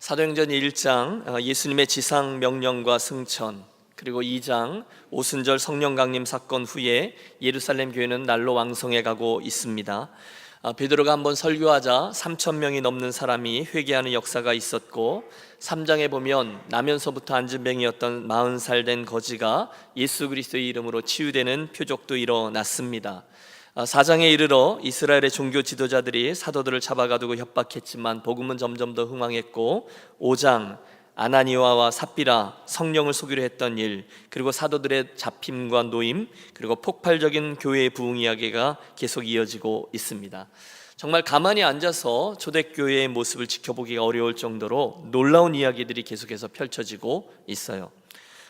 사도행전 1장 예수님의 지상 명령과 승천, 그리고 2장 오순절 성령 강림 사건 후에 예루살렘 교회는 날로 왕성해 가고 있습니다. 베드로가 한번 설교하자 3,000명이 넘는 사람이 회개하는 역사가 있었고, 3장에 보면 나면서부터 안진뱅이였던 40살 된 거지가 예수 그리스도의 이름으로 치유되는 표적도 일어났습니다. 4장에 이르러 이스라엘의 종교 지도자들이 사도들을 잡아가두고 협박했지만 복음은 점점 더 흥황했고, 5장 아나니아와 삽비라 성령을 속이려 했던 일, 그리고 사도들의 잡힘과 노임, 그리고 폭발적인 교회의 부흥 이야기가 계속 이어지고 있습니다. 정말 가만히 앉아서 초대교회의 모습을 지켜보기가 어려울 정도로 놀라운 이야기들이 계속해서 펼쳐지고 있어요.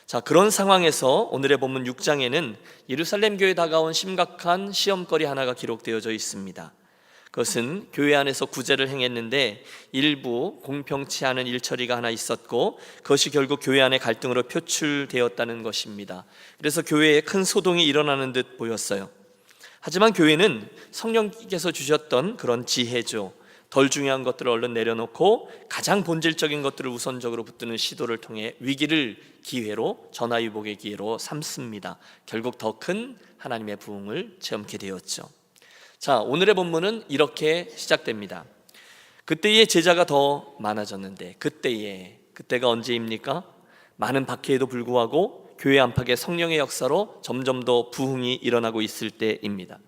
자, 그런 상황에서 오늘의 본문 6장에는 예루살렘 교회에 다가온 심각한 시험거리 하나가 기록되어져 있습니다. 그것은 교회 안에서 구제를 행했는데 일부 공평치 않은 일처리가 하나 있었고, 그것이 결국 교회 안의 갈등으로 표출되었다는 것입니다. 그래서 교회에 큰 소동이 일어나는 듯 보였어요. 하지만 교회는 성령께서 주셨던 그런 지혜죠, 덜 중요한 것들을 얼른 내려놓고 가장 본질적인 것들을 우선적으로 붙드는 시도를 통해 위기를 기회로, 전화위복의 기회로 삼습니다. 결국 더 큰 하나님의 부흥을 체험케 되었죠. 자, 오늘의 본문은 이렇게 시작됩니다. 그때의 제자가 더 많아졌는데, 그때가 언제입니까? 많은 박해에도 불구하고 교회 안팎의 성령의 역사로 점점 더 부흥이 일어나고 있을 때입니다.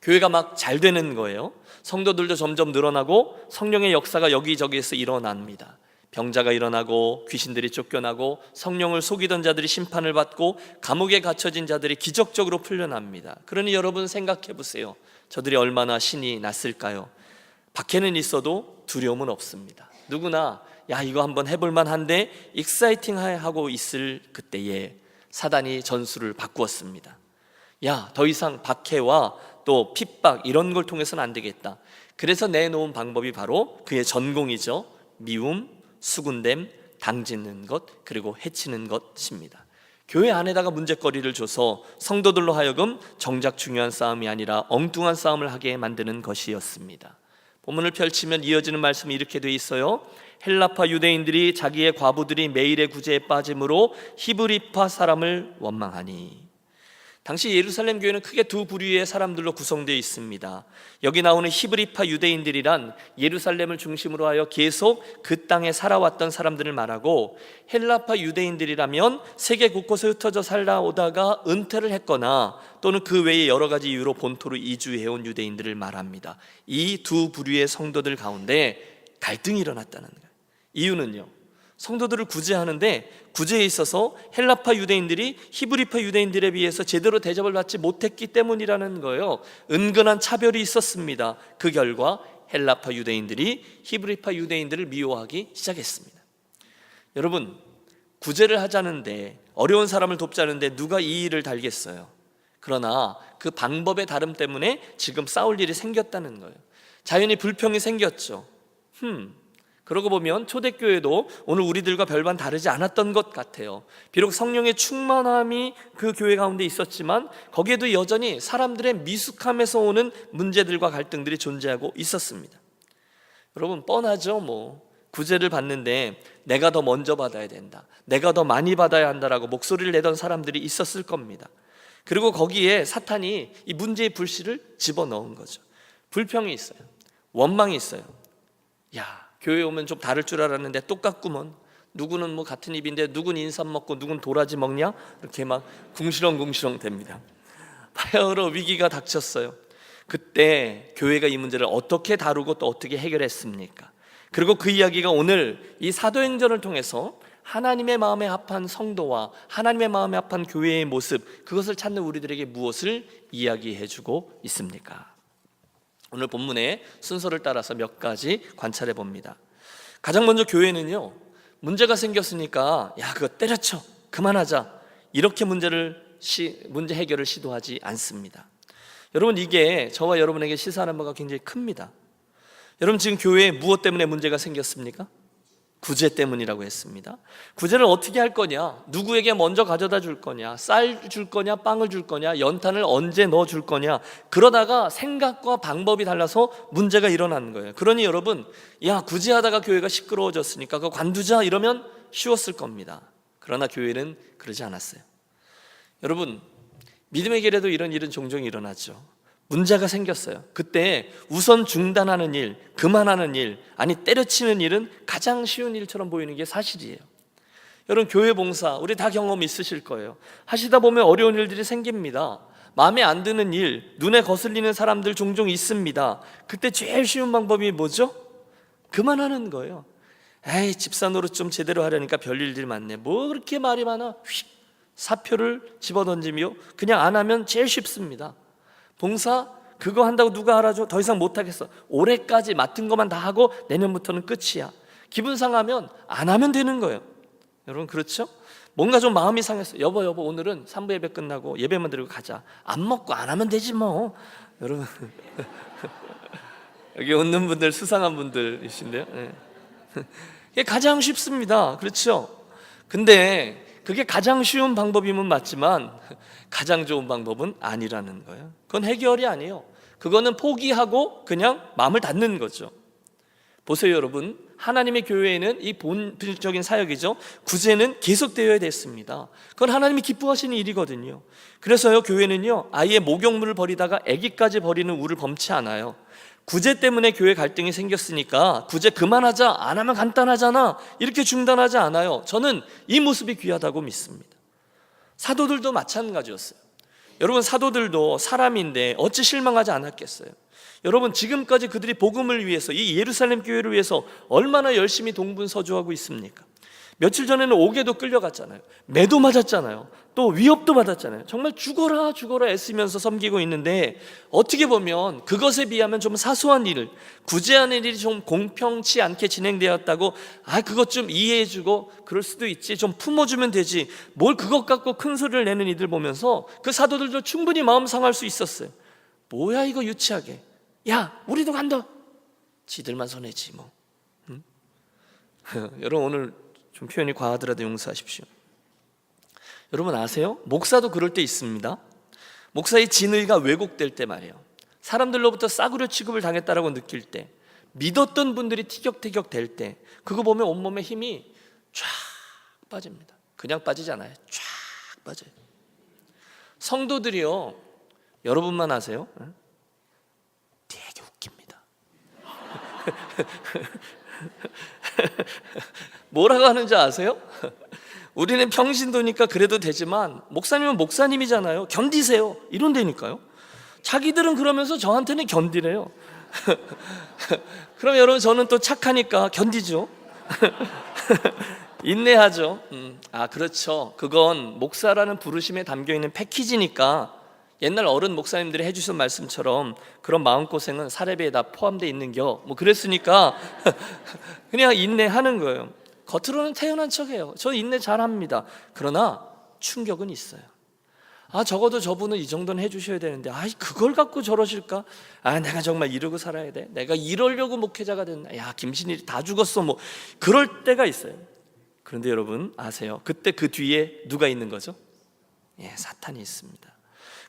교회가 막 잘 되는 거예요. 성도들도 점점 늘어나고 성령의 역사가 여기저기에서 일어납니다. 병자가 일어나고 귀신들이 쫓겨나고 성령을 속이던 자들이 심판을 받고 감옥에 갇혀진 자들이 기적적으로 풀려납니다. 그러니 여러분 생각해 보세요. 저들이 얼마나 신이 났을까요? 박해는 있어도 두려움은 없습니다. 누구나 야, 이거 한번 해볼만 한데 익사이팅 하고 있을 그때에 사단이 전술을 바꾸었습니다. 야, 더 이상 박해와 또 핍박 이런 걸 통해서는 안 되겠다. 그래서 내놓은 방법이 바로 그의 전공이죠. 미움, 수군댐, 당짓는 것, 그리고 해치는 것입니다. 교회 안에다가 문제거리를 줘서 성도들로 하여금 정작 중요한 싸움이 아니라 엉뚱한 싸움을 하게 만드는 것이었습니다. 본문을 펼치면 이어지는 말씀이 이렇게 돼 있어요. 헬라파 유대인들이 자기의 과부들이 매일의 구제에 빠짐으로 히브리파 사람을 원망하니. 당시 예루살렘 교회는 크게 두 부류의 사람들로 구성되어 있습니다. 여기 나오는 히브리파 유대인들이란 예루살렘을 중심으로 하여 계속 그 땅에 살아왔던 사람들을 말하고, 헬라파 유대인들이라면 세계 곳곳에 흩어져 살아오다가 은퇴를 했거나 또는 그 외에 여러 가지 이유로 본토로 이주해온 유대인들을 말합니다. 이 두 부류의 성도들 가운데 갈등이 일어났다는 거예요. 이유는요, 성도들을 구제하는데 구제에 있어서 헬라파 유대인들이 히브리파 유대인들에 비해서 제대로 대접을 받지 못했기 때문이라는 거예요. 은근한 차별이 있었습니다. 그 결과 헬라파 유대인들이 히브리파 유대인들을 미워하기 시작했습니다. 여러분, 구제를 하자는데, 어려운 사람을 돕자는데 누가 이 일을 달겠어요? 그러나 그 방법의 다름 때문에 지금 싸울 일이 생겼다는 거예요. 자연히 불평이 생겼죠. 그러고 보면 초대교회도 오늘 우리들과 별반 다르지 않았던 것 같아요. 비록 성령의 충만함이 그 교회 가운데 있었지만 거기에도 여전히 사람들의 미숙함에서 오는 문제들과 갈등들이 존재하고 있었습니다. 여러분, 뻔하죠. 구제를 받는데 내가 더 먼저 받아야 된다, 내가 더 많이 받아야 한다라고 목소리를 내던 사람들이 있었을 겁니다. 그리고 거기에 사탄이 이 문제의 불씨를 집어넣은 거죠. 불평이 있어요. 원망이 있어요. 야, 교회 오면 좀 다를 줄 알았는데 똑같구먼. 누구는 같은 입인데 누군 인삼 먹고 누군 도라지 먹냐? 이렇게 막 궁시렁궁시렁 됩니다. 바야흐로 위기가 닥쳤어요. 그때 교회가 이 문제를 어떻게 다루고 또 어떻게 해결했습니까? 그리고 그 이야기가 오늘 이 사도행전을 통해서 하나님의 마음에 합한 성도와 하나님의 마음에 합한 교회의 모습, 그것을 찾는 우리들에게 무엇을 이야기해주고 있습니까? 오늘 본문의 순서를 따라서 몇 가지 관찰해 봅니다. 가장 먼저 교회는요, 문제가 생겼으니까 야, 그거 때려쳐, 그만하자, 이렇게 문제 해결을 시도하지 않습니다. 여러분, 이게 저와 여러분에게 시사하는 바가 굉장히 큽니다. 여러분, 지금 교회에 무엇 때문에 문제가 생겼습니까? 구제 때문이라고 했습니다. 구제를 어떻게 할 거냐? 누구에게 먼저 가져다 줄 거냐? 쌀 줄 거냐? 빵을 줄 거냐? 연탄을 언제 넣어 줄 거냐? 그러다가 생각과 방법이 달라서 문제가 일어나는 거예요. 그러니 여러분, 야, 구제하다가 교회가 시끄러워졌으니까 그거 관두자 이러면 쉬웠을 겁니다. 그러나 교회는 그러지 않았어요. 여러분, 믿음의 길에도 이런 일은 종종 일어나죠. 문제가 생겼어요. 그때 우선 중단하는 일, 그만하는 일, 아니 때려치는 일은 가장 쉬운 일처럼 보이는 게 사실이에요. 여러분, 교회 봉사 우리 다 경험 있으실 거예요. 하시다 보면 어려운 일들이 생깁니다. 마음에 안 드는 일, 눈에 거슬리는 사람들 종종 있습니다. 그때 제일 쉬운 방법이 뭐죠? 그만하는 거예요. 에이, 집사 노릇 좀 제대로 하려니까 별일들이 많네. 뭐 그렇게 말이 많아? 휙, 사표를 집어던지며 그냥 안 하면 제일 쉽습니다. 봉사 그거 한다고 누가 알아줘? 더 이상 못하겠어. 올해까지 맡은 것만 다 하고 내년부터는 끝이야. 기분 상하면 안 하면 되는 거예요. 여러분, 그렇죠? 뭔가 좀 마음이 상했어. 여보 오늘은 3부 예배 끝나고 예배만 드리고 가자. 안 먹고 안 하면 되지 뭐. 여러분 여기 웃는 분들 수상한 분들이신데요. 네. 이게 가장 쉽습니다. 그렇죠? 근데 그게 가장 쉬운 방법이면 맞지만 가장 좋은 방법은 아니라는 거예요. 그건 해결이 아니에요. 그거는 포기하고 그냥 마음을 닫는 거죠. 보세요, 여러분. 하나님의 교회에는 이 본질적인 사역이죠. 구제는 계속되어야 됐습니다. 그건 하나님이 기뻐하시는 일이거든요. 그래서요, 교회는요, 아이의 목욕물을 버리다가 아기까지 버리는 우를 범치 않아요. 구제 때문에 교회 갈등이 생겼으니까 구제 그만하자, 안 하면 간단하잖아, 이렇게 중단하지 않아요. 저는 이 모습이 귀하다고 믿습니다. 사도들도 마찬가지였어요. 여러분, 사도들도 사람인데 어찌 실망하지 않았겠어요? 여러분, 지금까지 그들이 복음을 위해서, 이 예루살렘 교회를 위해서 얼마나 열심히 동분서주하고 있습니까? 며칠 전에는 옥에도 끌려갔잖아요. 매도 맞았잖아요. 또 위협도 받았잖아요. 정말 죽어라 애쓰면서 섬기고 있는데, 어떻게 보면 그것에 비하면 좀 사소한 일을, 구제하는 일이 좀 공평치 않게 진행되었다고, 그것 좀 이해해주고 그럴 수도 있지, 좀 품어주면 되지, 뭘 그것 갖고 큰 소리를 내는 이들 보면서 그 사도들도 충분히 마음 상할 수 있었어요. 뭐야 이거 유치하게, 야 우리도 간다, 지들만 손해지 뭐. 응? 여러분, 오늘 좀 표현이 과하더라도 용서하십시오. 여러분 아세요? 목사도 그럴 때 있습니다. 목사의 진의가 왜곡될 때 말이에요. 사람들로부터 싸구려 취급을 당했다라고 느낄 때, 믿었던 분들이 티격태격 될 때, 그거 보면 온몸에 힘이 쫙 빠집니다. 그냥 빠지지 않아요. 쫙 빠져요. 성도들이요, 여러분만 아세요? 되게 웃깁니다. 뭐라고 하는지 아세요? 우리는 평신도니까 그래도 되지만 목사님은 목사님이잖아요, 견디세요, 이런다니까요. 자기들은 그러면서 저한테는 견디래요. 그럼 여러분, 저는 또 착하니까 견디죠. 인내하죠. 그렇죠. 그건 목사라는 부르심에 담겨있는 패키지니까, 옛날 어른 목사님들이 해주신 말씀처럼 그런 마음고생은 사례비에 다 포함되어 있는겨, 뭐 그랬으니까 그냥 인내하는 거예요. 겉으로는 태연한 척해요. 저 인내 잘합니다. 그러나 충격은 있어요. 적어도 저분은 이 정도는 해주셔야 되는데, 그걸 갖고 저러실까? 내가 정말 이러고 살아야 돼? 내가 이러려고 목회자가 됐나? 야, 김신일이 다 죽었어, 뭐 그럴 때가 있어요. 그런데 여러분 아세요? 그때 그 뒤에 누가 있는 거죠? 사탄이 있습니다.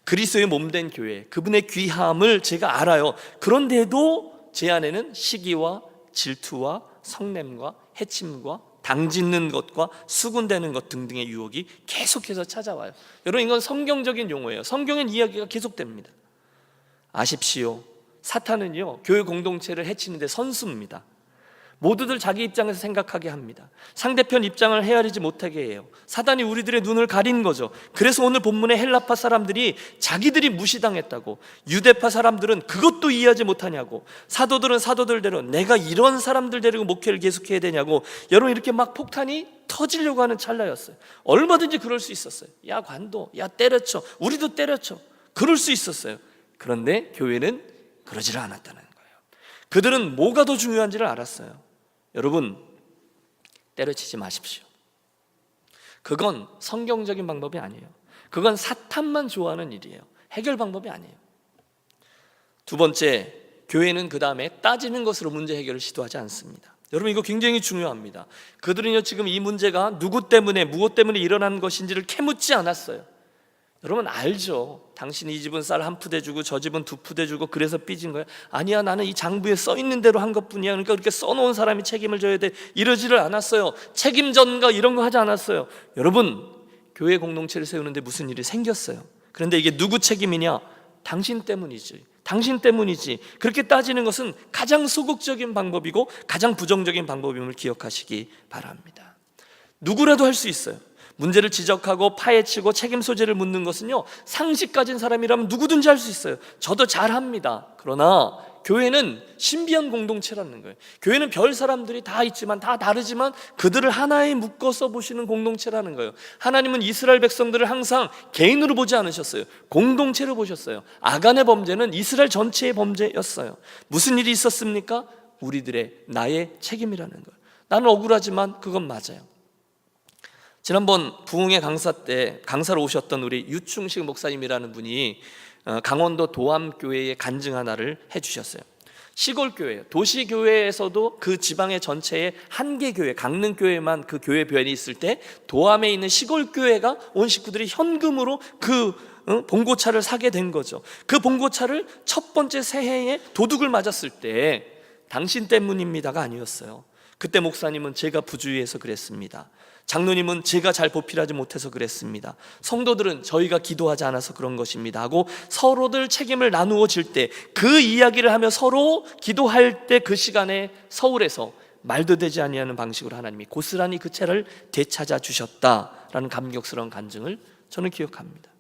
그리스도의 몸된 교회, 그분의 귀함을 제가 알아요. 그런데도 제 안에는 시기와 질투와 성냄과 해침과 당짓는 것과 수군대는 것 등등의 유혹이 계속해서 찾아와요. 여러분, 이건 성경적인 용어예요. 성경엔 이야기가 계속됩니다. 아십시오, 사탄은요, 교회 공동체를 해치는 데 선수입니다. 모두들 자기 입장에서 생각하게 합니다. 상대편 입장을 헤아리지 못하게 해요. 사단이 우리들의 눈을 가린 거죠. 그래서 오늘 본문의 헬라파 사람들이 자기들이 무시당했다고, 유대파 사람들은 그것도 이해하지 못하냐고, 사도들은 사도들대로 내가 이런 사람들 데리고 목회를 계속해야 되냐고, 여러분 이렇게 막 폭탄이 터지려고 하는 찰나였어요. 얼마든지 그럴 수 있었어요. 야 관도, 야 때려쳐, 우리도 때려쳐, 그럴 수 있었어요. 그런데 교회는 그러지를 않았다는 거예요. 그들은 뭐가 더 중요한지를 알았어요. 여러분, 때려치지 마십시오. 그건 성경적인 방법이 아니에요. 그건 사탄만 좋아하는 일이에요. 해결 방법이 아니에요. 두 번째, 교회는 그 다음에 따지는 것으로 문제 해결을 시도하지 않습니다. 여러분, 이거 굉장히 중요합니다. 그들은요, 지금 이 문제가 누구 때문에, 무엇 때문에 일어난 것인지를 캐묻지 않았어요. 여러분 알죠? 당신이 이 집은 쌀 한 푸대 주고 저 집은 두 푸대 주고 그래서 삐진 거야? 아니야, 나는 이 장부에 써 있는 대로 한 것뿐이야. 그러니까 그렇게 써놓은 사람이 책임을 져야 돼. 이러지를 않았어요. 책임 전가 이런 거 하지 않았어요. 여러분, 교회 공동체를 세우는데 무슨 일이 생겼어요. 그런데 이게 누구 책임이냐? 당신 때문이지. 당신 때문이지. 그렇게 따지는 것은 가장 소극적인 방법이고 가장 부정적인 방법임을 기억하시기 바랍니다. 누구라도 할 수 있어요. 문제를 지적하고 파헤치고 책임 소재를 묻는 것은요, 상식 가진 사람이라면 누구든지 할 수 있어요. 저도 잘합니다. 그러나 교회는 신비한 공동체라는 거예요. 교회는 별 사람들이 다 있지만 다 다르지만 그들을 하나에 묶어서 보시는 공동체라는 거예요. 하나님은 이스라엘 백성들을 항상 개인으로 보지 않으셨어요. 공동체로 보셨어요. 아간의 범죄는 이스라엘 전체의 범죄였어요. 무슨 일이 있었습니까? 우리들의, 나의 책임이라는 거예요. 나는 억울하지만 그건 맞아요. 지난번 부흥회 강사 때 강사로 오셨던 우리 유충식 목사님이라는 분이 강원도 도암교회의 간증 하나를 해주셨어요. 시골교회예요. 도시교회에서도 그 지방의 전체에 한 개 교회, 강릉교회만 그 교회 변이 있을 때 도암에 있는 시골교회가 온 식구들이 현금으로 그 봉고차를 사게 된 거죠. 그 봉고차를 첫 번째 새해에 도둑을 맞았을 때 당신 때문입니다가 아니었어요. 그때 목사님은 제가 부주의해서 그랬습니다. 장로님은 제가 잘 보필하지 못해서 그랬습니다. 성도들은 저희가 기도하지 않아서 그런 것입니다 하고 서로들 책임을 나누어질 때, 그 이야기를 하며 서로 기도할 때 그 시간에 서울에서 말도 되지 아니하는 방식으로 하나님이 고스란히 그 채를 되찾아 주셨다라는 감격스러운 간증을 저는 기억합니다.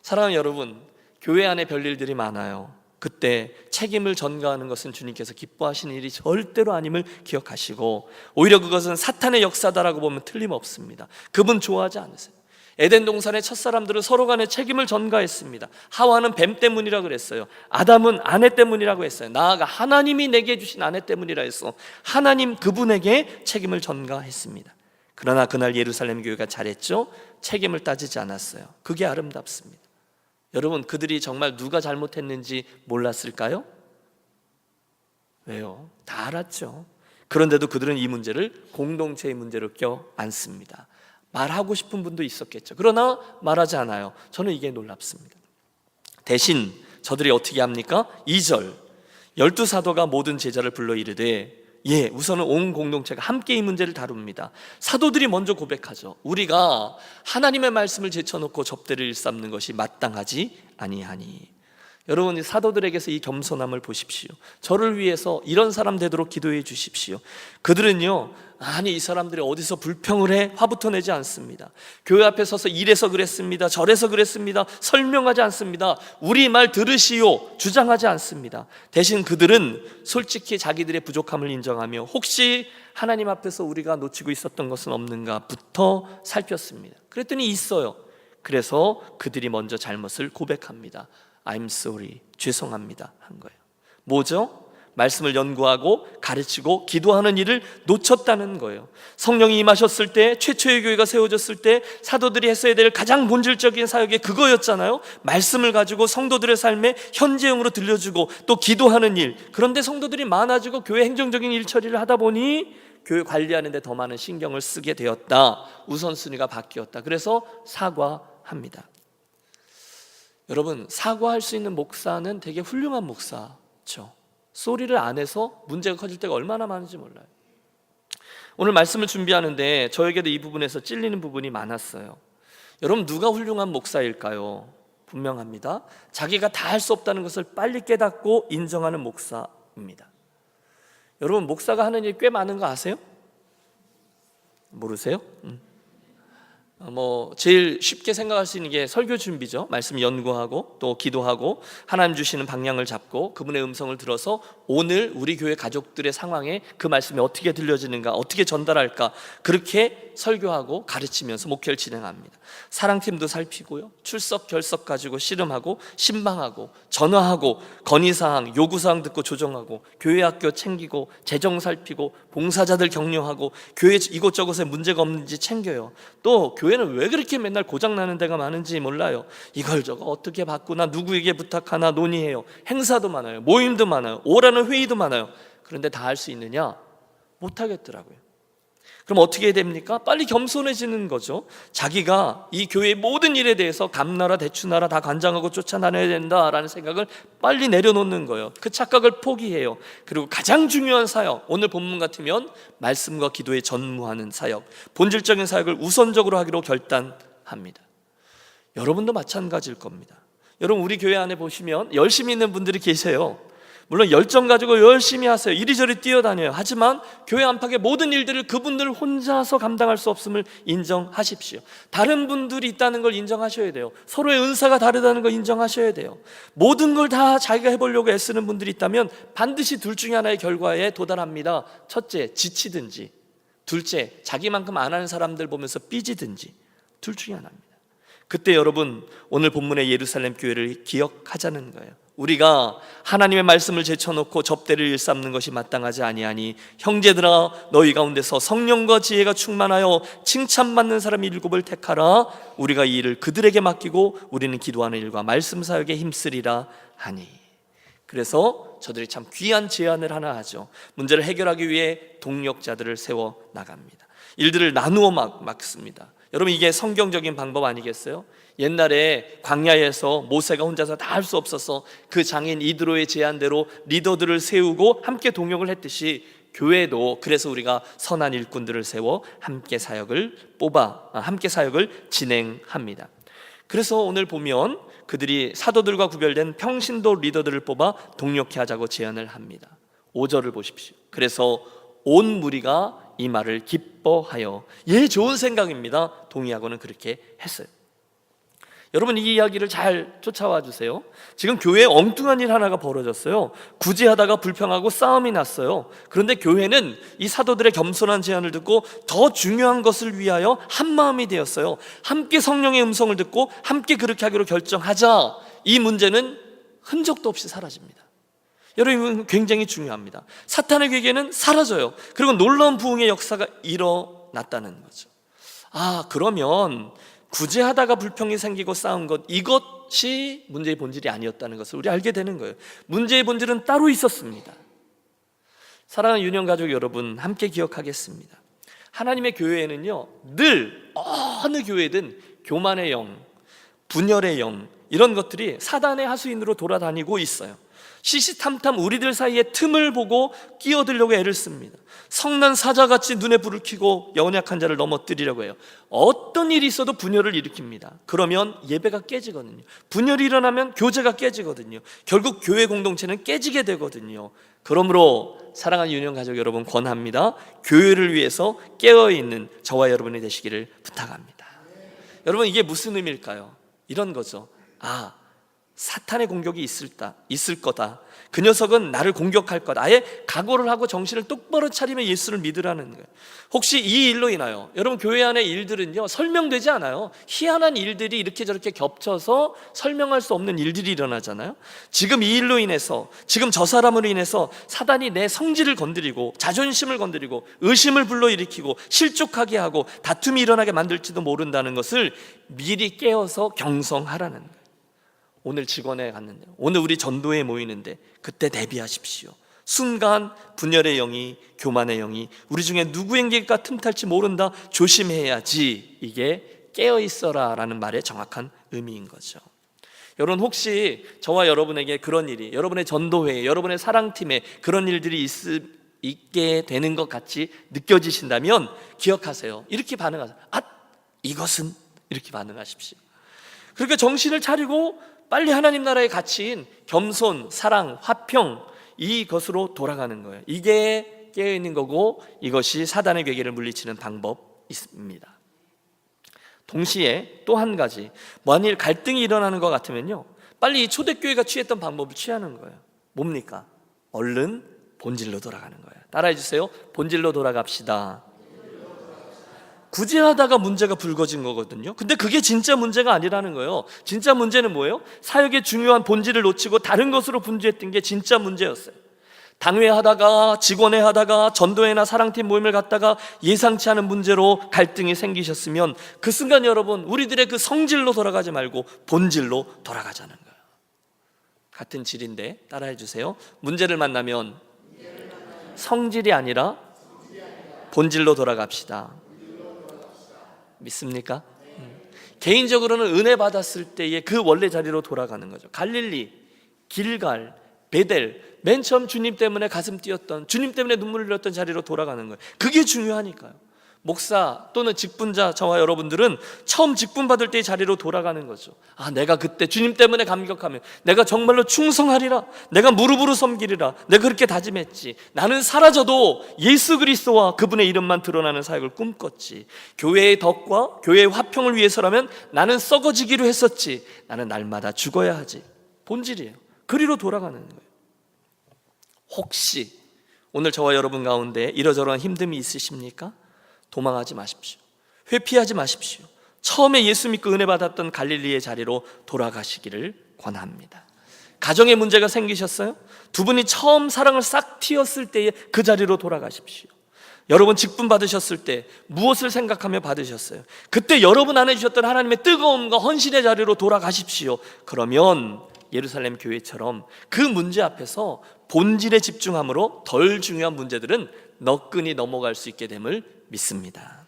사랑하는 여러분, 교회 안에 별일들이 많아요. 그때 책임을 전가하는 것은 주님께서 기뻐하시는 일이 절대로 아님을 기억하시고, 오히려 그것은 사탄의 역사다라고 보면 틀림없습니다. 그분 좋아하지 않으세요. 에덴 동산의 첫사람들은 서로 간에 책임을 전가했습니다. 하와는 뱀 때문이라고 그랬어요. 아담은 아내 때문이라고 했어요. 나아가 하나님이 내게 주신 아내 때문이라 해서 하나님 그분에게 책임을 전가했습니다. 그러나 그날 예루살렘 교회가 잘했죠. 책임을 따지지 않았어요. 그게 아름답습니다. 여러분, 그들이 정말 누가 잘못했는지 몰랐을까요? 왜요? 다 알았죠. 그런데도 그들은 이 문제를 공동체의 문제로 껴안습니다. 말하고 싶은 분도 있었겠죠. 그러나 말하지 않아요. 저는 이게 놀랍습니다. 대신 저들이 어떻게 합니까? 2절, 12사도가 모든 제자를 불러 이르되, 우선은 온 공동체가 함께 이 문제를 다룹니다. 사도들이 먼저 고백하죠. 우리가 하나님의 말씀을 제쳐놓고 접대를 일삼는 것이 마땅하지 아니하니. 여러분, 사도들에게서 이 겸손함을 보십시오. 저를 위해서 이런 사람 되도록 기도해 주십시오. 그들은요, 아니 이 사람들이 어디서 불평을 해? 화부터 내지 않습니다. 교회 앞에 서서 이래서 그랬습니다, 저래서 그랬습니다 설명하지 않습니다. 우리 말 들으시오 주장하지 않습니다. 대신 그들은 솔직히 자기들의 부족함을 인정하며 혹시 하나님 앞에서 우리가 놓치고 있었던 것은 없는가부터 살폈습니다. 그랬더니 있어요. 그래서 그들이 먼저 잘못을 고백합니다. I'm sorry, 죄송합니다 한 거예요. 뭐죠? 말씀을 연구하고 가르치고 기도하는 일을 놓쳤다는 거예요. 성령이 임하셨을 때, 최초의 교회가 세워졌을 때 사도들이 했어야 될 가장 본질적인 사역이 그거였잖아요. 말씀을 가지고 성도들의 삶에 현재형으로 들려주고 또 기도하는 일. 그런데 성도들이 많아지고 교회 행정적인 일 처리를 하다 보니 교회 관리하는 데 더 많은 신경을 쓰게 되었다. 우선순위가 바뀌었다. 그래서 사과합니다. 여러분, 사과할 수 있는 목사는 되게 훌륭한 목사죠. 소리를 안 해서 문제가 커질 때가 얼마나 많은지 몰라요. 오늘 말씀을 준비하는데 저에게도 이 부분에서 찔리는 부분이 많았어요. 여러분, 누가 훌륭한 목사일까요? 분명합니다. 자기가 다 할 수 없다는 것을 빨리 깨닫고 인정하는 목사입니다. 여러분, 목사가 하는 일 꽤 많은 거 아세요? 모르세요? 제일 쉽게 생각할 수 있는 게 설교 준비죠. 말씀 연구하고 또 기도하고 하나님 주시는 방향을 잡고 그분의 음성을 들어서 오늘 우리 교회 가족들의 상황에 그 말씀이 어떻게 들려지는가, 어떻게 전달할까, 그렇게 설교하고 가르치면서 목회를 진행합니다. 사랑팀도 살피고요, 출석 결석 가지고 씨름하고 신방하고 전화하고 건의사항 요구사항 듣고 조정하고 교회 학교 챙기고 재정 살피고 봉사자들 격려하고 교회 이곳저곳에 문제가 없는지 챙겨요. 또 교회는 왜 그렇게 맨날 고장나는 데가 많은지 몰라요. 이걸 저거 어떻게 바꾸나, 누구에게 부탁하나 논의해요. 행사도 많아요, 모임도 많아요, 오라는 회의도 많아요. 그런데 다 할 수 있느냐? 못 하겠더라고요. 그럼 어떻게 해야 됩니까? 빨리 겸손해지는 거죠. 자기가 이 교회의 모든 일에 대해서 감나라 대추나라 다 관장하고 쫓아다녀야 된다라는 생각을 빨리 내려놓는 거예요. 그 착각을 포기해요. 그리고 가장 중요한 사역, 오늘 본문 같으면 말씀과 기도에 전무하는 사역, 본질적인 사역을 우선적으로 하기로 결단합니다. 여러분도 마찬가지일 겁니다. 여러분, 우리 교회 안에 보시면 열심히 있는 분들이 계세요. 물론 열정 가지고 열심히 하세요. 이리저리 뛰어다녀요. 하지만 교회 안팎의 모든 일들을 그분들 혼자서 감당할 수 없음을 인정하십시오. 다른 분들이 있다는 걸 인정하셔야 돼요. 서로의 은사가 다르다는 걸 인정하셔야 돼요. 모든 걸 다 자기가 해보려고 애쓰는 분들이 있다면 반드시 둘 중에 하나의 결과에 도달합니다. 첫째, 지치든지, 둘째, 자기만큼 안 하는 사람들 보면서 삐지든지, 둘 중에 하나입니다. 그때 여러분, 오늘 본문의 예루살렘 교회를 기억하자는 거예요. 우리가 하나님의 말씀을 제쳐놓고 접대를 일삼는 것이 마땅하지 아니하니 형제들아, 너희 가운데서 성령과 지혜가 충만하여 칭찬받는 사람 7을 택하라. 우리가 이 일을 그들에게 맡기고 우리는 기도하는 일과 말씀 사역에 힘쓰리라 하니. 그래서 저들이 참 귀한 제안을 하나 하죠. 문제를 해결하기 위해 동력자들을 세워 나갑니다. 일들을 나누어 맡습니다. 여러분, 이게 성경적인 방법 아니겠어요? 옛날에 광야에서 모세가 혼자서 다 할 수 없어서 그 장인 이드로의 제안대로 리더들을 세우고 함께 동역을 했듯이 교회도 그래서 우리가 선한 일꾼들을 세워 함께 사역을 진행합니다. 그래서 오늘 보면 그들이 사도들과 구별된 평신도 리더들을 뽑아 동역케 하자고 제안을 합니다. 5절을 보십시오. 그래서 온 무리가 이 말을 기뻐하여, 좋은 생각입니다, 동의하고는 그렇게 했어요. 여러분, 이 이야기를 잘 쫓아와 주세요. 지금 교회에 엉뚱한 일 하나가 벌어졌어요. 구제하다가 불평하고 싸움이 났어요. 그런데 교회는 이 사도들의 겸손한 제안을 듣고 더 중요한 것을 위하여 한마음이 되었어요. 함께 성령의 음성을 듣고 함께 그렇게 하기로 결정하자. 이 문제는 흔적도 없이 사라집니다. 여러분, 굉장히 중요합니다. 사탄의 괴계는 사라져요. 그리고 놀라운 부흥의 역사가 일어났다는 거죠. 그러면 구제하다가 불평이 생기고 싸운 것, 이것이 문제의 본질이 아니었다는 것을 우리 알게 되는 거예요. 문제의 본질은 따로 있었습니다. 사랑하는 유년 가족 여러분, 함께 기억하겠습니다. 하나님의 교회에는요, 늘 어느 교회든 교만의 영, 분열의 영, 이런 것들이 사단의 하수인으로 돌아다니고 있어요. 시시탐탐 우리들 사이에 틈을 보고 끼어들려고 애를 씁니다. 성난 사자같이 눈에 불을 켜고 연약한 자를 넘어뜨리려고 해요. 어떤 일이 있어도 분열을 일으킵니다. 그러면 예배가 깨지거든요. 분열이 일어나면 교제가 깨지거든요. 결국 교회 공동체는 깨지게 되거든요. 그러므로 사랑하는 유년 가족 여러분, 권합니다. 교회를 위해서 깨어있는 저와 여러분이 되시기를 부탁합니다. 여러분, 이게 무슨 의미일까요? 이런 거죠. 사탄의 공격이 있을 거다. 그 녀석은 나를 공격할 거다. 아예 각오를 하고 정신을 똑바로 차리며 예수를 믿으라는 거예요. 혹시 이 일로 인하여 여러분, 교회 안의 일들은요, 설명되지 않아요. 희한한 일들이 이렇게 저렇게 겹쳐서 설명할 수 없는 일들이 일어나잖아요. 지금 이 일로 인해서, 지금 저 사람으로 인해서 사단이 내 성질을 건드리고 자존심을 건드리고 의심을 불러일으키고 실족하게 하고 다툼이 일어나게 만들지도 모른다는 것을 미리 깨어서 경성하라는 거예요. 오늘 직원에 갔는데, 오늘 우리 전도에 모이는데 그때 대비하십시오. 순간 분열의 영이, 교만의 영이 우리 중에 누구에게가 틈탈지 모른다. 조심해야지. 이게 깨어있어라 라는 말의 정확한 의미인 거죠. 여러분, 혹시 저와 여러분에게 그런 일이, 여러분의 전도회에, 여러분의 사랑팀에 그런 일들이 있게 되는 것 같이 느껴지신다면 기억하세요. 이렇게 반응하세요. 이것은, 이렇게 반응하십시오. 그러니까 정신을 차리고 빨리 하나님 나라의 가치인 겸손, 사랑, 화평, 이것으로 돌아가는 거예요. 이게 깨어있는 거고, 이것이 사단의 괴계를 물리치는 방법입니다. 동시에 또 한 가지, 만일 갈등이 일어나는 것 같으면요, 빨리 이 초대교회가 취했던 방법을 취하는 거예요. 뭡니까? 얼른 본질로 돌아가는 거예요. 따라해 주세요. 본질로 돌아갑시다. 구제하다가 문제가 불거진 거거든요. 근데 그게 진짜 문제가 아니라는 거예요. 진짜 문제는 뭐예요? 사역의 중요한 본질을 놓치고 다른 것으로 분주했던 게 진짜 문제였어요. 당회하다가, 직원회하다가, 전도회나 사랑팀 모임을 갖다가 예상치 않은 문제로 갈등이 생기셨으면 그 순간 여러분, 우리들의 그 성질로 돌아가지 말고 본질로 돌아가자는 거예요. 같은 질인데 따라해 주세요. 문제를 만나면 성질이 아니라 본질로 돌아갑시다. 믿습니까? 개인적으로는 은혜 받았을 때의 그 원래 자리로 돌아가는 거죠. 갈릴리, 길갈, 베델, 맨 처음 주님 때문에 가슴 뛰었던, 주님 때문에 눈물을 흘렸던 자리로 돌아가는 거예요. 그게 중요하니까요. 목사 또는 직분자, 저와 여러분들은 처음 직분 받을 때의 자리로 돌아가는 거죠. 내가 그때 주님 때문에 감격하며 내가 정말로 충성하리라, 내가 무릎으로 섬기리라, 내가 그렇게 다짐했지. 나는 사라져도 예수 그리스도와 그분의 이름만 드러나는 사역을 꿈꿨지. 교회의 덕과 교회의 화평을 위해서라면 나는 썩어지기로 했었지. 나는 날마다 죽어야 하지. 본질이에요. 그리로 돌아가는 거예요. 혹시 오늘 저와 여러분 가운데 이러저러한 힘듦이 있으십니까? 도망하지 마십시오. 회피하지 마십시오. 처음에 예수 믿고 은혜 받았던 갈릴리의 자리로 돌아가시기를 권합니다. 가정에 문제가 생기셨어요? 두 분이 처음 사랑을 싹 틔었을 때에 그 자리로 돌아가십시오. 여러분 직분 받으셨을 때 무엇을 생각하며 받으셨어요? 그때 여러분 안에 주셨던 하나님의 뜨거움과 헌신의 자리로 돌아가십시오. 그러면 예루살렘 교회처럼 그 문제 앞에서 본질에 집중함으로 덜 중요한 문제들은 너끈히 넘어갈 수 있게 됨을 믿습니다.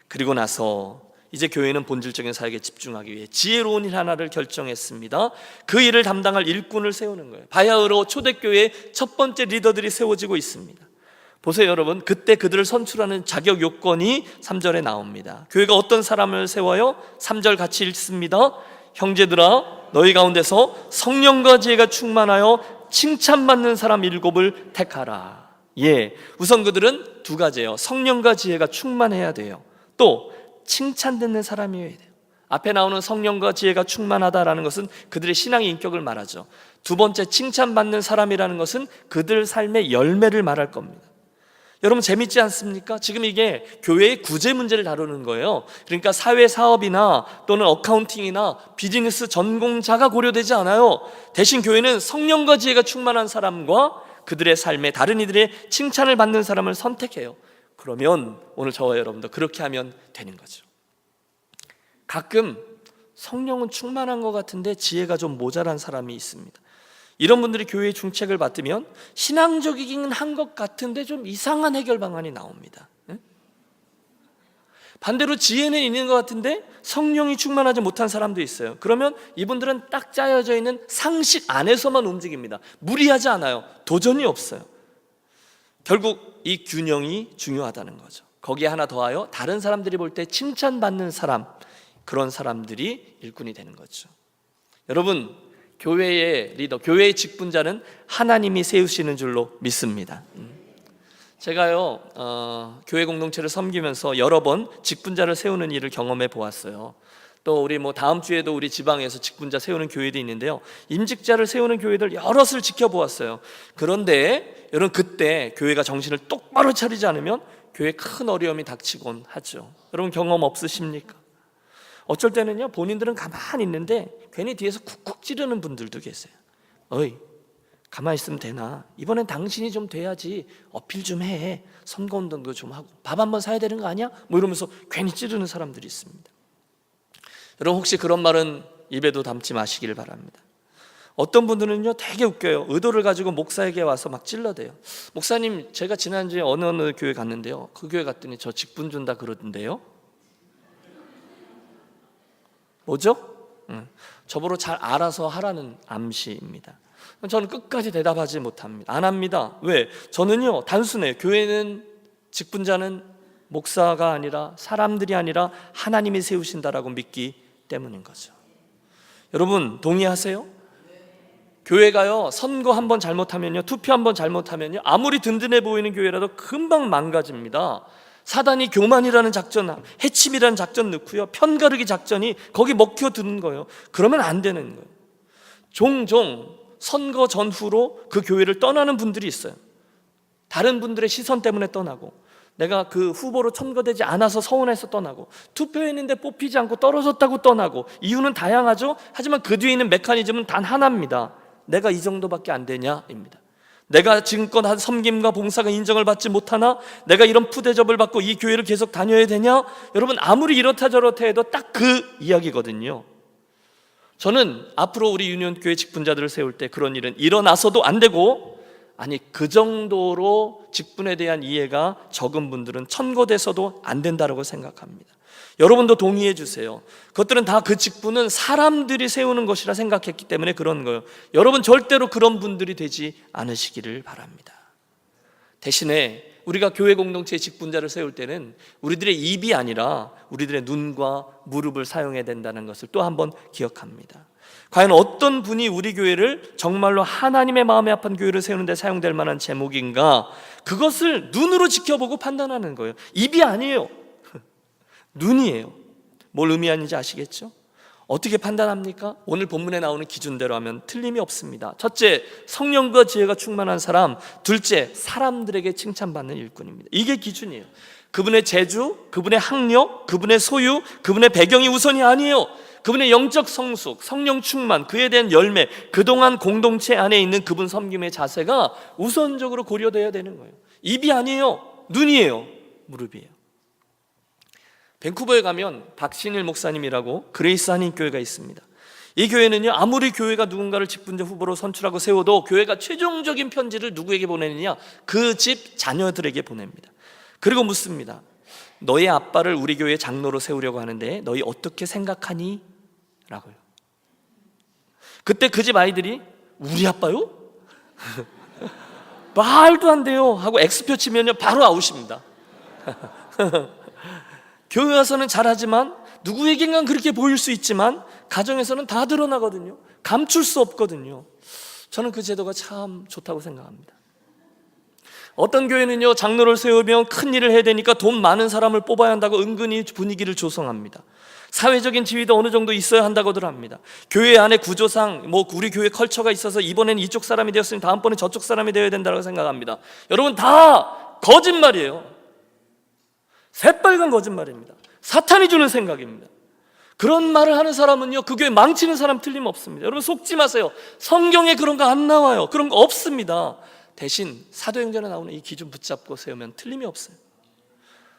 그리고 나서 이제 교회는 본질적인 사역에 집중하기 위해 지혜로운 일 하나를 결정했습니다. 그 일을 담당할 일꾼을 세우는 거예요. 바야흐로 초대교회의 첫 번째 리더들이 세워지고 있습니다. 보세요 여러분, 그때 그들을 선출하는 자격 요건이 3절에 나옵니다. 교회가 어떤 사람을 세워요? 3절 같이 읽습니다. 형제들아, 너희 가운데서 성령과 지혜가 충만하여 칭찬받는 사람 7을 택하라. 우선 그들은 두 가지예요. 성령과 지혜가 충만해야 돼요. 또 칭찬 듣는 사람이어야 돼요. 앞에 나오는 성령과 지혜가 충만하다라는 것은 그들의 신앙의 인격을 말하죠. 두 번째, 칭찬받는 사람이라는 것은 그들 삶의 열매를 말할 겁니다. 여러분 재밌지 않습니까? 지금 이게 교회의 구제 문제를 다루는 거예요. 그러니까 사회 사업이나 또는 어카운팅이나 비즈니스 전공자가 고려되지 않아요. 대신 교회는 성령과 지혜가 충만한 사람과 그들의 삶에 다른 이들의 칭찬을 받는 사람을 선택해요. 그러면 오늘 저와 여러분도 그렇게 하면 되는 거죠. 가끔 성령은 충만한 것 같은데 지혜가 좀 모자란 사람이 있습니다. 이런 분들이 교회의 중책을 받으면 신앙적이긴 한 것 같은데 좀 이상한 해결 방안이 나옵니다. 반대로 지혜는 있는 것 같은데 성령이 충만하지 못한 사람도 있어요. 그러면 이분들은 딱 짜여져 있는 상식 안에서만 움직입니다. 무리하지 않아요. 도전이 없어요. 결국 이 균형이 중요하다는 거죠. 거기에 하나 더하여 다른 사람들이 볼 때 칭찬받는 사람, 그런 사람들이 일꾼이 되는 거죠. 여러분, 교회의 리더, 교회의 직분자는 하나님이 세우시는 줄로 믿습니다. 제가요 교회 공동체를 섬기면서 여러 번 직분자를 세우는 일을 경험해 보았어요. 또 우리 다음 주에도 우리 지방에서 직분자 세우는 교회도 있는데요, 임직자를 세우는 교회들 여럿을 지켜보았어요. 그런데 여러분, 그때 교회가 정신을 똑바로 차리지 않으면 교회에 큰 어려움이 닥치곤 하죠. 여러분 경험 없으십니까? 어쩔 때는요, 본인들은 가만히 있는데 괜히 뒤에서 쿡쿡 찌르는 분들도 계세요. 어이, 가만히 있으면 되나? 이번엔 당신이 좀 돼야지. 어필 좀 해. 선거운동도 좀 하고 밥 한번 사야 되는 거 아니야? 이러면서 괜히 찌르는 사람들이 있습니다. 여러분 혹시 그런 말은 입에도 담지 마시길 바랍니다. 어떤 분들은요 되게 웃겨요. 의도를 가지고 목사에게 와서 막 찔러대요. 목사님, 제가 지난주에 어느 교회 갔는데요, 그 교회 갔더니 저 직분 준다 그러던데요. 뭐죠? 저보고 잘 알아서 하라는 암시입니다. 저는 끝까지 대답하지 못합니다. 안 합니다. 왜? 저는요 단순해요. 교회는, 직분자는 목사가 아니라 사람들이 아니라 하나님이 세우신다라고 믿기 때문인 거죠. 여러분 동의하세요? 교회가요 선거 한번 잘못하면요, 투표 한번 잘못하면요, 아무리 든든해 보이는 교회라도 금방 망가집니다. 사단이 교만이라는 작전, 해침이라는 작전 넣고요, 편가르기 작전이 거기 먹혀드는 거예요. 그러면 안 되는 거예요. 종종 선거 전후로 그 교회를 떠나는 분들이 있어요. 다른 분들의 시선 때문에 떠나고, 내가 그 후보로 선거되지 않아서 서운해서 떠나고, 투표했는데 뽑히지 않고 떨어졌다고 떠나고, 이유는 다양하죠. 하지만 그 뒤에 있는 메커니즘은 단 하나입니다. 내가 이 정도밖에 안 되냐입니다. 내가 지금껏 한 섬김과 봉사가 인정을 받지 못하나? 내가 이런 푸대접을 받고 이 교회를 계속 다녀야 되냐? 여러분 아무리 이렇다 저렇다 해도 딱 그 이야기거든요. 저는 앞으로 우리 유니온교회 직분자들을 세울 때 그런 일은 일어나서도 안 되고, 아니, 그 정도로 직분에 대한 이해가 적은 분들은 천거돼서도 안 된다고 생각합니다. 여러분도 동의해 주세요. 그것들은 다 그 직분은 사람들이 세우는 것이라 생각했기 때문에 그런 거예요. 여러분 절대로 그런 분들이 되지 않으시기를 바랍니다. 대신에 우리가 교회 공동체의 직분자를 세울 때는 우리들의 입이 아니라 우리들의 눈과 무릎을 사용해야 된다는 것을 또 한번 기억합니다. 과연 어떤 분이 우리 교회를 정말로 하나님의 마음에 합한 교회를 세우는 데 사용될 만한 제목인가, 그것을 눈으로 지켜보고 판단하는 거예요. 입이 아니에요. 눈이에요. 뭘 의미하는지 아시겠죠? 어떻게 판단합니까? 오늘 본문에 나오는 기준대로 하면 틀림이 없습니다. 첫째, 성령과 지혜가 충만한 사람. 둘째, 사람들에게 칭찬받는 일꾼입니다. 이게 기준이에요. 그분의 재주, 그분의 학력, 그분의 소유, 그분의 배경이 우선이 아니에요. 그분의 영적 성숙, 성령 충만, 그에 대한 열매, 그동안 공동체 안에 있는 그분 섬김의 자세가 우선적으로 고려돼야 되는 거예요. 입이 아니에요. 눈이에요. 무릎이에요. 밴쿠버에 가면 박신일 목사님이라고 그레이스 한인교회가 있습니다. 이 교회는요, 아무리 교회가 누군가를 직분자 후보로 선출하고 세워도 교회가 최종적인 편지를 누구에게 보내느냐? 그 집 자녀들에게 보냅니다. 그리고 묻습니다. 너의 아빠를 우리 교회 장로로 세우려고 하는데 너희 어떻게 생각하니? 라고요. 그때 그 집 아이들이 우리 아빠요? 말도 안 돼요 하고 X표 치면요 바로 아웃입니다. 교회 와서는 잘하지만, 누구에겐간 그렇게 보일 수 있지만 가정에서는 다 드러나거든요. 감출 수 없거든요. 저는 그 제도가 참 좋다고 생각합니다. 어떤 교회는요, 장로를 세우면 큰 일을 해야 되니까 돈 많은 사람을 뽑아야 한다고 은근히 분위기를 조성합니다. 사회적인 지위도 어느 정도 있어야 한다고들 합니다. 교회 안에 구조상 우리 교회 컬처가 있어서 이번에는 이쪽 사람이 되었으니 다음번에 저쪽 사람이 되어야 된다고 생각합니다. 여러분, 다 거짓말이에요. 새빨간 거짓말입니다. 사탄이 주는 생각입니다. 그런 말을 하는 사람은요, 그 교회 망치는 사람 틀림없습니다. 여러분 속지 마세요. 성경에 그런 거 안 나와요. 그런 거 없습니다. 대신 사도행전에 나오는 이 기준 붙잡고 세우면 틀림이 없어요.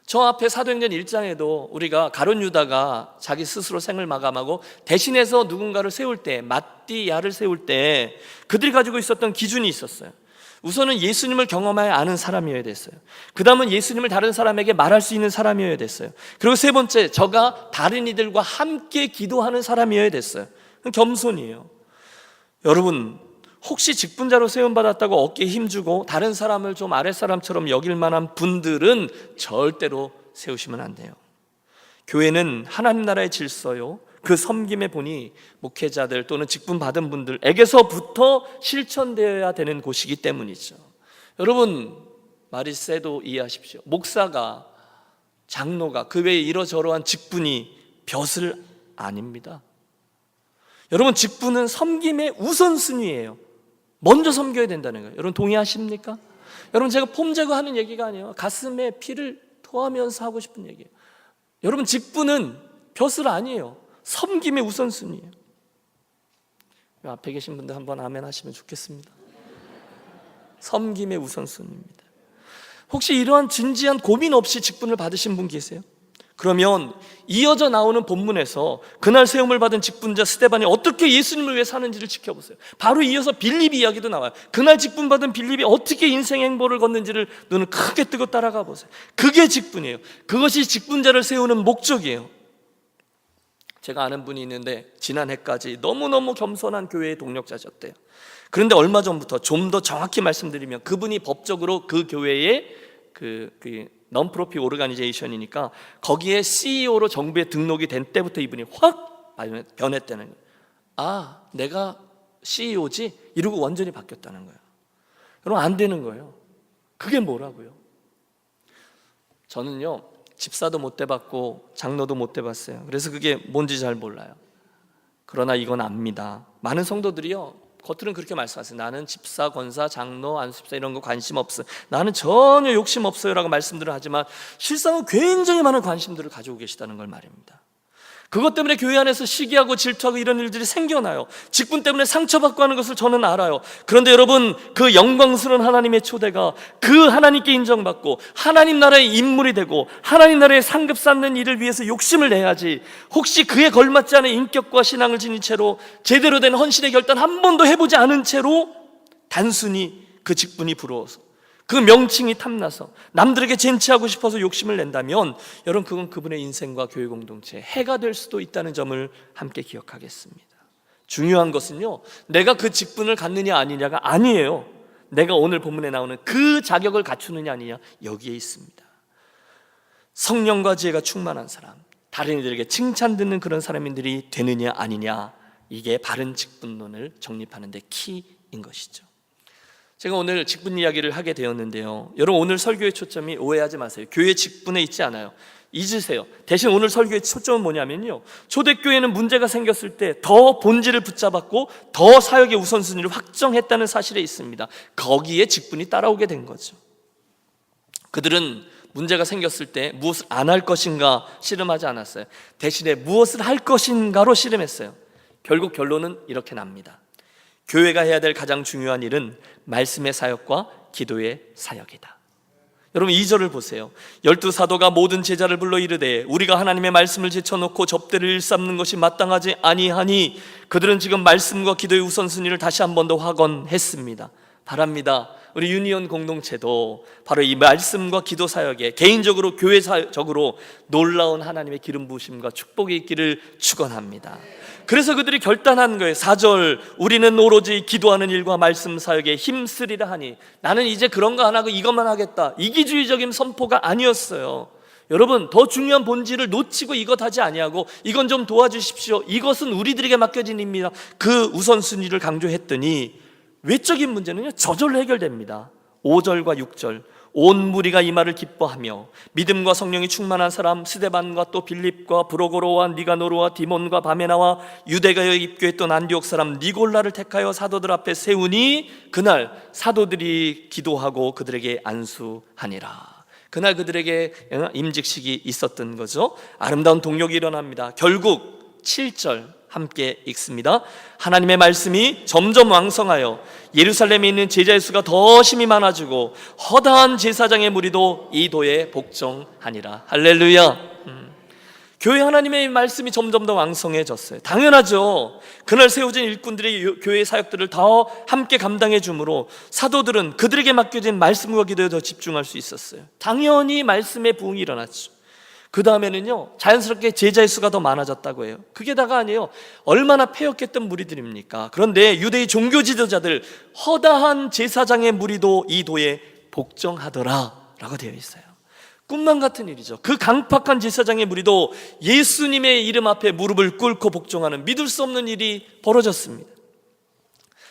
저 앞에 사도행전 1장에도 우리가 가룟 유다가 자기 스스로 생을 마감하고 대신해서 누군가를 세울 때, 마띠야를 세울 때 그들이 가지고 있었던 기준이 있었어요. 우선은 예수님을 경험하여 아는 사람이어야 됐어요. 그 다음은 예수님을 다른 사람에게 말할 수 있는 사람이어야 됐어요. 그리고 세 번째, 저가 다른 이들과 함께 기도하는 사람이어야 됐어요. 겸손이에요. 여러분, 혹시 직분자로 세움받았다고 어깨에 힘주고 다른 사람을 좀 아랫사람처럼 여길 만한 분들은 절대로 세우시면 안 돼요. 교회는 하나님 나라의 질서요, 그 섬김의 본이 목회자들 또는 직분 받은 분들에게서부터 실천되어야 되는 곳이기 때문이죠. 여러분, 말이 세도 이해하십시오. 목사가, 장로가 그 외에 이러저러한 직분이 벼슬 아닙니다. 여러분, 직분은 섬김의 우선순위예요. 먼저 섬겨야 된다는 거예요. 여러분 동의하십니까? 여러분, 제가 폼 제거하는 얘기가 아니에요. 가슴에 피를 토하면서 하고 싶은 얘기예요. 여러분, 직분은 벼슬 아니에요. 섬김의 우선순위예요. 앞에 계신 분들 한번 아멘 하시면 좋겠습니다. 섬김의 우선순위입니다. 혹시 이러한 진지한 고민 없이 직분을 받으신 분 계세요? 그러면 이어져 나오는 본문에서 그날 세움을 받은 직분자 스데반이 어떻게 예수님을 위해 사는지를 지켜보세요. 바로 이어서 빌립 이야기도 나와요. 그날 직분 받은 빌립이 어떻게 인생 행보를 걷는지를 눈을 크게 뜨고 따라가 보세요. 그게 직분이에요. 그것이 직분자를 세우는 목적이에요. 제가 아는 분이 있는데 지난해까지 너무너무 겸손한 교회의 동력자셨대요. 그런데 얼마 전부터 좀 더 정확히 말씀드리면 그분이 법적으로 그 교회의 그 non-profit organization이니까 거기에 CEO로 정부에 등록이 된 때부터 이분이 확 변했다는 거예요. 아, 내가 CEO지? 이러고 완전히 바뀌었다는 거예요. 여러분, 안 되는 거예요. 그게 뭐라고요? 저는요, 집사도 못 돼봤고 장로도 못 돼봤어요. 그래서 그게 뭔지 잘 몰라요. 그러나 이건 압니다. 많은 성도들이요, 겉으로는 그렇게 말씀하세요. 나는 집사, 권사, 장로, 안수집사 이런 거 관심 없어. 나는 전혀 욕심 없어요 라고 말씀들을 하지만 실상은 굉장히 많은 관심들을 가지고 계시다는 걸 말입니다. 그것 때문에 교회 안에서 시기하고 질투하고 이런 일들이 생겨나요. 직분 때문에 상처받고 하는 것을 저는 알아요. 그런데 여러분, 그 영광스러운 하나님의 초대가 그 하나님께 인정받고 하나님 나라의 인물이 되고 하나님 나라의 상급 쌓는 일을 위해서 욕심을 내야지, 혹시 그에 걸맞지 않은 인격과 신앙을 지닌 채로 제대로 된 헌신의 결단 한 번도 해보지 않은 채로 단순히 그 직분이 부러워서, 그 명칭이 탐나서, 남들에게 젠치하고 싶어서 욕심을 낸다면 여러분, 그건 그분의 인생과 교회 공동체에 해가 될 수도 있다는 점을 함께 기억하겠습니다. 중요한 것은요, 내가 그 직분을 갖느냐 아니냐가 아니에요. 내가 오늘 본문에 나오는 그 자격을 갖추느냐 아니냐, 여기에 있습니다. 성령과 지혜가 충만한 사람, 다른 이들에게 칭찬 듣는 그런 사람들이 되느냐 아니냐, 이게 바른 직분론을 정립하는 데 키인 것이죠. 제가 오늘 직분 이야기를 하게 되었는데요, 여러분, 오늘 설교의 초점이, 오해하지 마세요, 교회 직분에 있지 않아요. 잊으세요. 대신 오늘 설교의 초점은 뭐냐면요, 초대교회는 문제가 생겼을 때 더 본질을 붙잡았고 더 사역의 우선순위를 확정했다는 사실에 있습니다. 거기에 직분이 따라오게 된 거죠. 그들은 문제가 생겼을 때 무엇을 안 할 것인가 씨름하지 않았어요. 대신에 무엇을 할 것인가로 씨름했어요. 결국 결론은 이렇게 납니다. 교회가 해야 될 가장 중요한 일은 말씀의 사역과 기도의 사역이다. 여러분, 2절을 보세요. 12사도가 모든 제자를 불러 이르되 우리가 하나님의 말씀을 제쳐놓고 접대를 일삼는 것이 마땅하지 아니하니, 그들은 지금 말씀과 기도의 우선순위를 다시 한 번 더 확언했습니다. 바랍니다, 우리 유니온 공동체도 바로 이 말씀과 기도 사역에 개인적으로 교회적으로 놀라운 하나님의 기름 부으심과 축복이 있기를 축원합니다. 그래서 그들이 결단한 거예요. 4절, 우리는 오로지 기도하는 일과 말씀 사역에 힘쓰리라 하니, 나는 이제 그런 거 안 하고 이것만 하겠다, 이기주의적인 선포가 아니었어요. 여러분, 더 중요한 본질을 놓치고 이것 하지 아니하고 이건 좀 도와주십시오, 이것은 우리들에게 맡겨진 일입니다, 그 우선순위를 강조했더니 외적인 문제는요, 저절로 해결됩니다. 5절과 6절, 온 무리가 이 말을 기뻐하며 믿음과 성령이 충만한 사람 스데반과 또 빌립과 브로고로와 니가노르와 디몬과 바메나와 유대가에 입교했던 안디옥 사람 니골라를 택하여 사도들 앞에 세우니, 그날 사도들이 기도하고 그들에게 안수하니라. 그날 그들에게 임직식이 있었던 거죠. 아름다운 동력이 일어납니다. 결국 7절 함께 읽습니다. 하나님의 말씀이 점점 왕성하여 예루살렘에 있는 제자의 수가 더 심히 많아지고 허다한 제사장의 무리도 이 도에 복종하니라. 할렐루야. 교회 하나님의 말씀이 점점 더 왕성해졌어요. 당연하죠. 그날 세워진 일꾼들이 교회의 사역들을 더 함께 감당해 주므로 사도들은 그들에게 맡겨진 말씀과 기도에 더 집중할 수 있었어요. 당연히 말씀의 부흥이 일어났죠. 그 다음에는요, 자연스럽게 제자의 수가 더 많아졌다고 해요. 그게 다가 아니에요. 얼마나 패역했던 무리들입니까? 그런데 유대의 종교 지도자들, 허다한 제사장의 무리도 이 도에 복종하더라 라고 되어 있어요. 꿈만 같은 일이죠. 그 강팍한 제사장의 무리도 예수님의 이름 앞에 무릎을 꿇고 복종하는, 믿을 수 없는 일이 벌어졌습니다.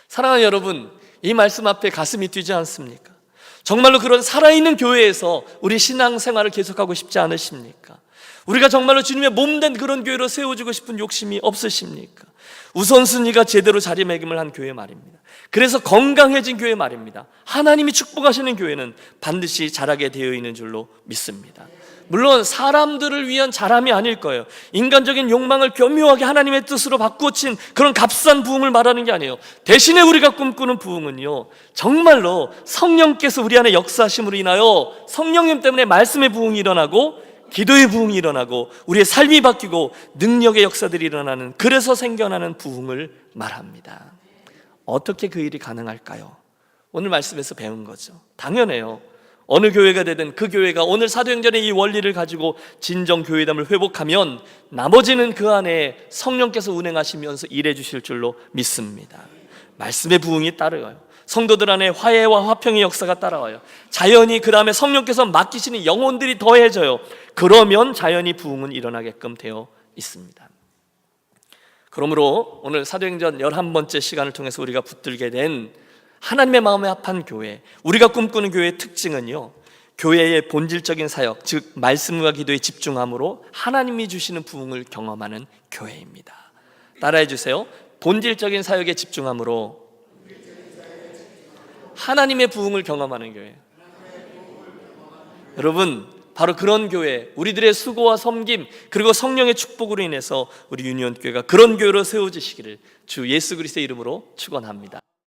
사랑하는 여러분, 이 말씀 앞에 가슴이 뛰지 않습니까? 정말로 그런 살아있는 교회에서 우리 신앙생활을 계속하고 싶지 않으십니까? 우리가 정말로 주님의 몸된 그런 교회로 세워지고 싶은 욕심이 없으십니까? 우선순위가 제대로 자리매김을 한 교회 말입니다. 그래서 건강해진 교회 말입니다. 하나님이 축복하시는 교회는 반드시 자라게 되어 있는 줄로 믿습니다. 물론 사람들을 위한 자람이 아닐 거예요. 인간적인 욕망을 교묘하게 하나님의 뜻으로 바꾸친 그런 값싼 부흥을 말하는 게 아니에요. 대신에 우리가 꿈꾸는 부흥은요, 정말로 성령께서 우리 안에 역사하심으로 인하여 성령님 때문에 말씀의 부흥이 일어나고 기도의 부흥이 일어나고 우리의 삶이 바뀌고 능력의 역사들이 일어나는, 그래서 생겨나는 부흥을 말합니다. 어떻게 그 일이 가능할까요? 오늘 말씀에서 배운 거죠. 당연해요. 어느 교회가 되든 그 교회가 오늘 사도행전의 이 원리를 가지고 진정 교회됨을 회복하면 나머지는 그 안에 성령께서 운행하시면서 일해 주실 줄로 믿습니다. 말씀의 부흥이 따라와요. 성도들 안에 화해와 화평의 역사가 따라와요. 자연히 그 다음에 성령께서 맡기시는 영혼들이 더해져요. 그러면 자연히 부흥은 일어나게끔 되어 있습니다. 그러므로 오늘 사도행전 11번째 시간을 통해서 우리가 붙들게 된 하나님의 마음에 합한 교회, 우리가 꿈꾸는 교회의 특징은요, 교회의 본질적인 사역, 즉 말씀과 기도에 집중함으로 하나님이 주시는 부흥을 경험하는 교회입니다. 따라해 주세요. 본질적인 사역에 집중함으로 하나님의 부흥을 경험하는 교회. 여러분, 바로 그런 교회, 우리들의 수고와 섬김 그리고 성령의 축복으로 인해서 우리 유니온 교회가 그런 교회로 세워지시기를 주 예수 그리스도의 이름으로 축원합니다.